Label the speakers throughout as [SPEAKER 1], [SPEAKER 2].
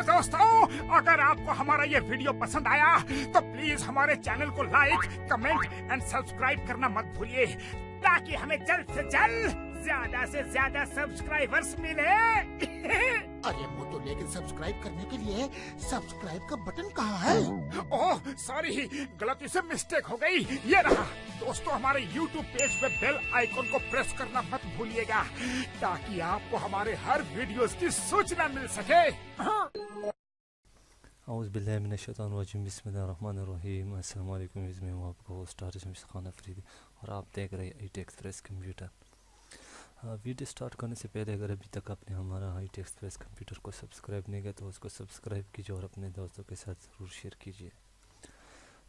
[SPEAKER 1] दोस्तों, अगर आपको हमारा ये वीडियो पसंद आया तो प्लीज हमारे चैनल को लाइक, कमेंट एंड सब्सक्राइब करना मत भूलिए, ताकि हमें जल्द से जल्द ज्यादा से ज्यादा सब्सक्राइबर्स मिले।
[SPEAKER 2] अरे मोटू, लेकिन सब्सक्राइब करने के लिए सब्सक्राइब का बटन कहाँ है?
[SPEAKER 1] ओह सॉरी, गलती से मिस्टेक हो गई, ये रहा। दोस्तों, हमारे YouTube पेज पे बेल आइकन को प्रेस करना मत भूलिएगा, ताकि आपको हमारे हर वीडियोस की सूचना मिल सके।
[SPEAKER 3] औज़ुबिल्लाहिमिनश्शैतानिर्रजीम, बिस्मिल्लाहिर्रहमानिर्रहीम। अस्सलाम वालेकुम, मैं हूं आपका होस्ट हारिस खान अफरीदी और आप देख रहे हैं IT express computer. Video start करने से पहले अगर अभी तक आपने हमारा IT एक्सप्रेस कंप्यूटर को सब्सक्राइब नहीं किया तो उसको सब्सक्राइब कीजिए और अपने दोस्तों के साथ ज़रूर शेयर कीजिए।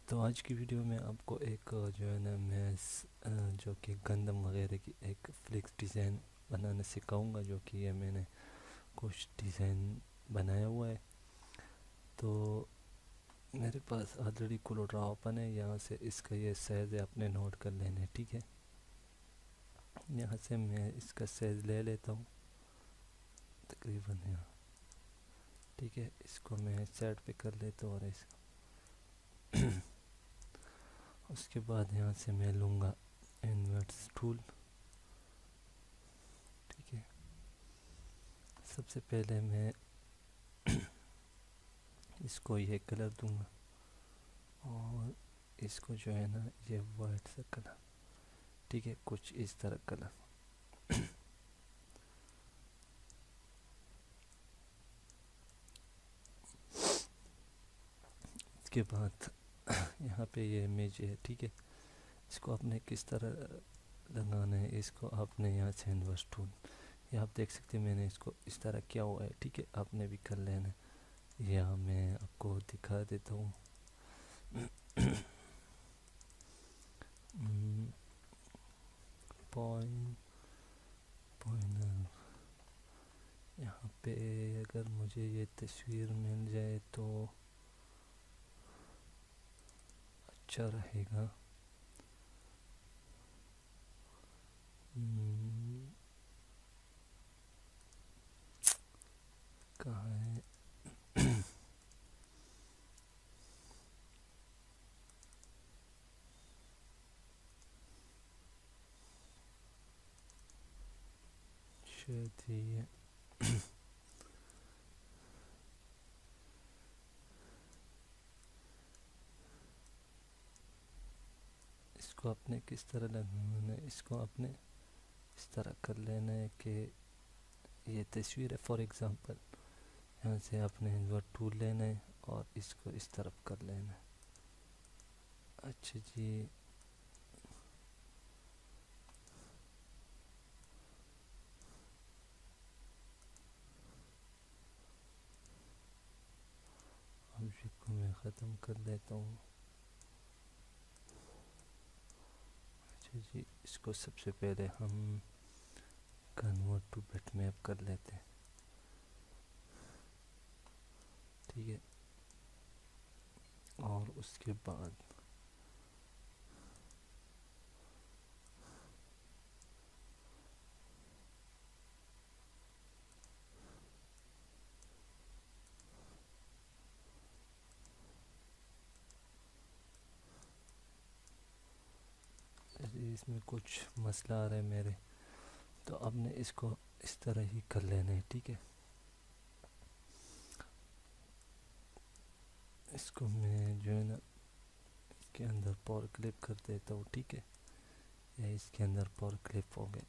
[SPEAKER 3] तो आज की वीडियो में आपको एक जो है ना, मैं जो कि गंदम वगैरह की एक फ्लिक्स डिज़ाइन बनाना सिखाऊंगा, जो कि ये मैंने कुछ डिज़ाइन बनाया हुआ है। तो मेरे पास ऑलरेडी कोलोड्रा ओपन है, यहाँ से इसका ये साइज़ है, अपने नोट कर लेना, ठीक है। यहाँ से मैं इसका साइज़ ले लेता हूँ तकरीबन यहाँ, ठीक है। इसको मैं साइड पे कर लेता हूँ और इसको उसके बाद यहाँ से मैं लूँगा इन्वर्स टूल, ठीक है। सबसे पहले मैं इसको ये कलर दूंगा और इसको जो है ना, ये वाइट सा कलर, ठीक है, कुछ इस तरह कलर। इसके बाद यहाँ पे ये इमेज है, ठीक है। इसको आपने किस तरह लगाना है, इसको आपने यहाँ से इन्वर्स टूल, ये आप देख सकते हैं मैंने इसको इस तरह किया हुआ है, ठीक है। आपने भी कर लेना है। यहाँ मैं आपको दिखा देता हूँ। पॉइंटर यहाँ पे अगर मुझे ये तस्वीर मिल जाए तो अच्छा रहेगा। कहाँ है? शायद ये इसको आपने किस तरह लगाना है, इसको आपने इस तरह कर लेना है कि ये तस्वीर है। फॉर एग्ज़ाम्पल यहाँ से आपने इन्वर्ट टूल लेना है और इसको इस तरफ कर लेना है। अच्छा जी, अब इसको मैं ख़त्म कर देता हूँ। अच्छा जी, इसको सबसे पहले हम कन्वर्ट टू बिटमैप कर लेते हैं, ठीक है। और उसके बाद इसमें कुछ मसला आ रहा है मेरे, तो आपने इसको इस तरह ही कर लेना है, ठीक है। इसको मैं जो है ना, इसके अंदर पावर क्लिप कर देता हूँ, ठीक है। या इसके अंदर पावर क्लिप हो गए।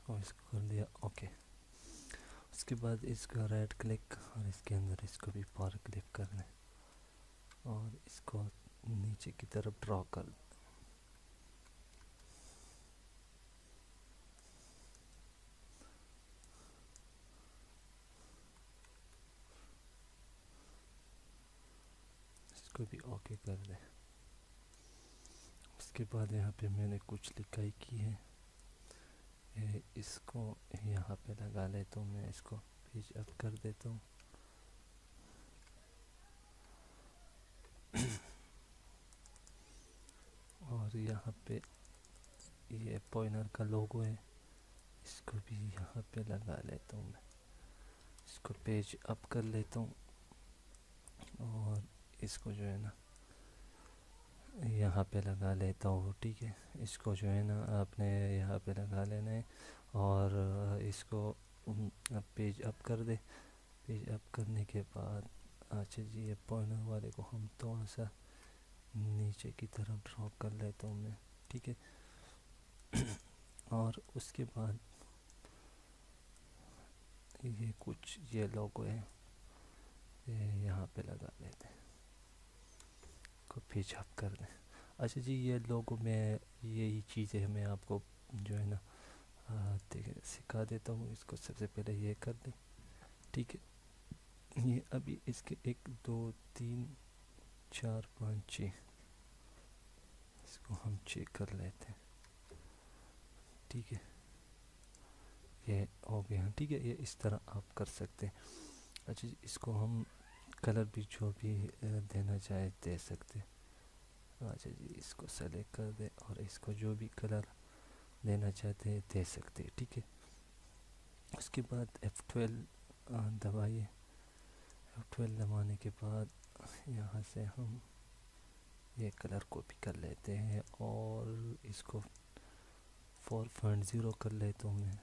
[SPEAKER 3] और इसको कर दिया, ओके। उसके बाद इसका राइट क्लिक और इसके अंदर इसको भी पावर क्लिक करना है और इसको नीचे की तरफ ड्रॉ कर। इसको भी ओके कर दे। उसके बाद यहाँ पे मैंने कुछ लिखाई की है, इसको यहाँ पे लगा लेता हूँ। मैं इसको पेज अप कर देता हूँ और यहाँ पे ये पॉइंटर का लोगो है, इसको भी यहाँ पे लगा लेता हूँ मैं। इसको पेज अप कर लेता हूँ और इसको जो है ना यहाँ पे लगा लेता हूँ। ठीक है, इसको जो है ना आपने यहाँ पे लगा लेना है और इसको पेज अप कर दे। पेज अप करने के बाद अच्छा जी ये पॉइंटर वाले को हम थोड़ा सा नीचे की तरफ ड्रॉप कर लेता हूँ मैं। ठीक है, और उसके बाद ये कुछ ये लोगो है ये यहाँ पे लगा लेते हैं, को पेज अप कर दें। अच्छा जी ये लोगो में यही चीज़ें मैं आपको जो है ना सिखा देता हूँ। इसको सबसे पहले ये कर दें। ठीक है, ये अभी इसके 1 2 3 4 5 6 इसको हम चेक कर लेते हैं। ठीक है, ये हो गया। ठीक है, ये इस तरह आप कर सकते हैं। अच्छा जी इसको हम कलर भी जो भी देना चाहे दे सकते हैं। अच्छा जी इसको सेलेक्ट कर दे और इसको जो भी कलर देना चाहते हैं दे सकते हैं। ठीक है, उसके बाद F12 दबाइए। F12 दबाने के बाद यहाँ से हम ये कलर कॉपी कर लेते हैं और इसको 4.0 कर लेता हूँ मैं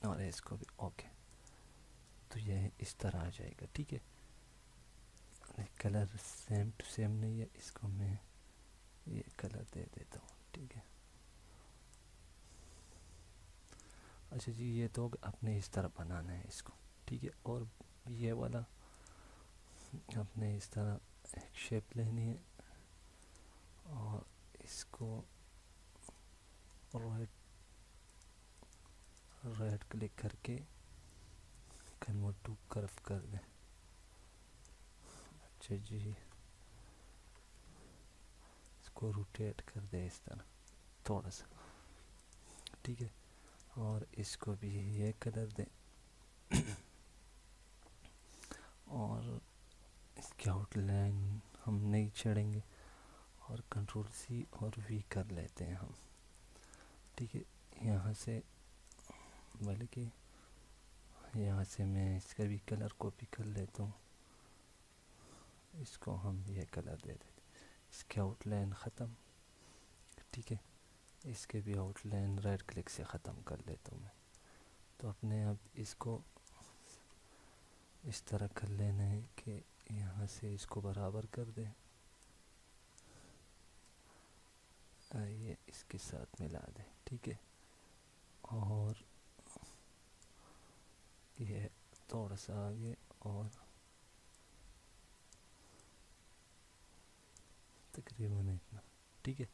[SPEAKER 3] और इसको भी ओके। तो ये इस तरह आ जाएगा। ठीक है, कलर सेम टू सेम नहीं है, इसको मैं ये कलर दे देता हूँ। ठीक है, अच्छा जी ये तो अपने इस तरह बनाना है इसको। ठीक है, और ये वाला अपने इस तरह एक शेप लेनी है और इसको राइट क्लिक करके कन्वर्ट टू कर्व कर दें। अच्छा जी इसको रोटेट कर दे इस तरह थोड़ा सा। ठीक है, और इसको भी ये कलर दें और इसकी आउटलाइन हम नहीं छेड़ेंगे और कंट्रोल C और V कर लेते हैं हम। ठीक है, यहाँ से बल्कि यहाँ से मैं इसका भी कलर कॉपी कर लेता हूँ। इसको हम ये कलर दे देते, इसकी आउटलाइन ख़त्म। ठीक है, इसके भी आउटलाइन राइट क्लिक से ख़त्म कर लेता हूँ मैं। तो अपने अब इसको इस तरह कर लेना है कि यहाँ से इसको बराबर कर दें, ये इसके साथ मिला दें। ठीक है, और ये थोड़ा सा आगे और तकरीबन इतना। ठीक है,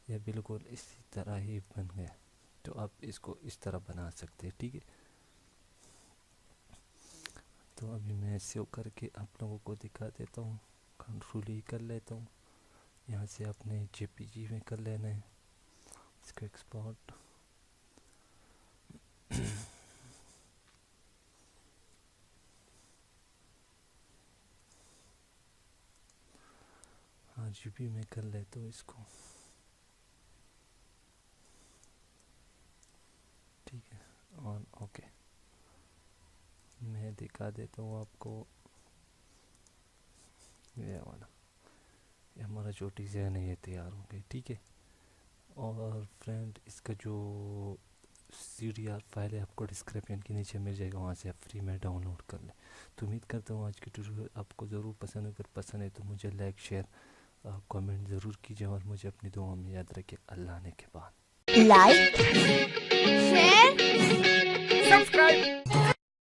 [SPEAKER 3] ये बिल्कुल इसी तरह ही बन गया। तो आप इसको इस तरह बना सकते हैं। ठीक है, तो अभी मैं सेव करके आप लोगों को दिखा देता हूँ। कंट्रोल E कर लेता हूँ, यहाँ से अपने JPG में कर लेना है, इसको एक्सपोर्ट। RGB में कर लेता हूँ इसको। ठीक है, और ओके मैं दिखा देता हूँ आपको ये वाला। ये हमारा जो डिज़ाइन है ये तैयार हो गया। ठीक है, और फ्रेंड इसका जो CDR फाइल है आपको डिस्क्रिप्शन के नीचे मिल जाएगा, वहाँ से आप फ्री में डाउनलोड कर लें। तो उम्मीद करता हूँ आज की ट्यूटोरियल आपको ज़रूर पसंद। अगर पसंद है तो मुझे लाइक शेयर कमेंट ज़रूर कीजिए और मुझे अपनी दुआ में याद रखिए। अल्लाह ने के बाद
[SPEAKER 4] लाइक शेयर
[SPEAKER 1] सब्सक्राइब